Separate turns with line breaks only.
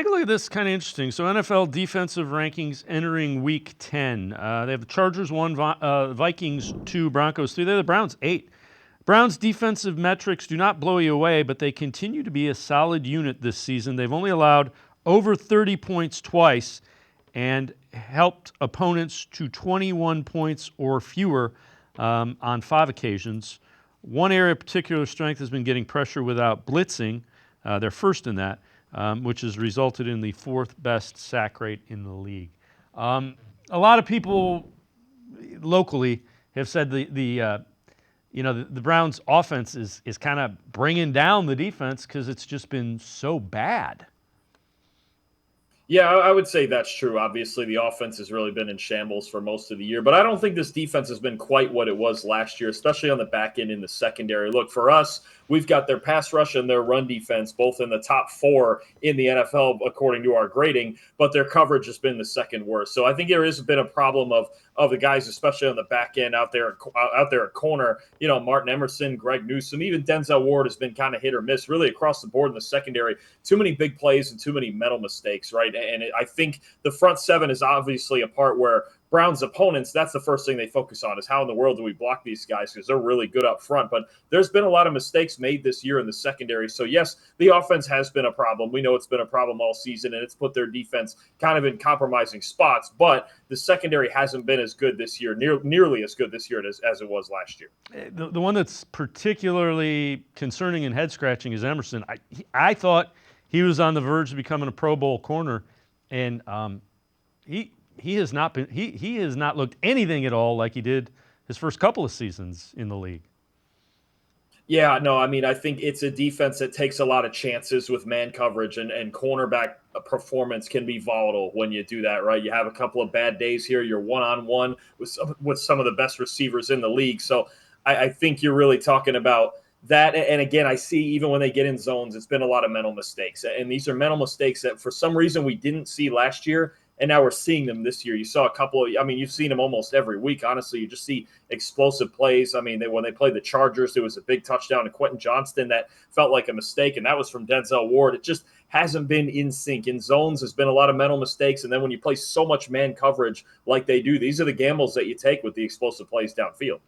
Take a look at this, kind of interesting. So NFL defensive rankings entering Week 10. They have the Chargers 1, Vikings 2, Broncos 3. They're the Browns 8. Browns' defensive metrics do not blow you away, but they continue to be a solid unit this season. They've only allowed over 30 points twice and helped opponents to 21 points or fewer on 5 occasions. One area of particular strength has been getting pressure without blitzing. They're first in that, which has resulted in the 4th best sack rate in the league. A lot of people locally have said the Browns' offense is kind of bringing down the defense because it's just been so bad.
Yeah, I would say that's true. Obviously, the offense has really been in shambles for most of the year, but I don't think this defense has been quite what it was last year, especially on the back end in the secondary. Look, for us, we've got their pass rush and their run defense both in the top 4 in the NFL according to our grading, but their coverage has been the second worst. So I think there has been a problem of the guys, especially on the back end out there at corner. You know, Martin Emerson, Greg Newsome, even Denzel Ward has been kind of hit or miss, really across the board in the secondary. Too many big plays and too many mental mistakes, right? And I think the front 7 is obviously a part where Brown's opponents, that's the first thing they focus on is how in the world do we block these guys because they're really good up front. But there's been a lot of mistakes made this year in the secondary. So, yes, the offense has been a problem. We know it's been a problem all season, and it's put their defense kind of in compromising spots. But the secondary hasn't been as good this year, nearly as good this year as it was last year.
The one that's particularly concerning and head-scratching is Emerson. I thought he was on the verge of becoming a Pro Bowl corner, and he has not been. He has not looked anything at all like he did his first couple of seasons in the league.
Yeah, no, I mean, I think it's a defense that takes a lot of chances with man coverage, and cornerback performance can be volatile when you do that, right? You have a couple of bad days here. You're one-on-one with some of the best receivers in the league. So I think you're really talking about that. And again, I see even when they get in zones, it's been a lot of mental mistakes. And these are mental mistakes that for some reason we didn't see last year. And now we're seeing them this year. You saw a couple of, I mean, you've seen them almost every week. Honestly, you just see explosive plays. I mean, when they played the Chargers, there was a big touchdown to Quentin Johnston that felt like a mistake, and that was from Denzel Ward. It just hasn't been in sync. In zones, there's been a lot of mental mistakes. And then when you play so much man coverage like they do, these are the gambles that you take with the explosive plays downfield.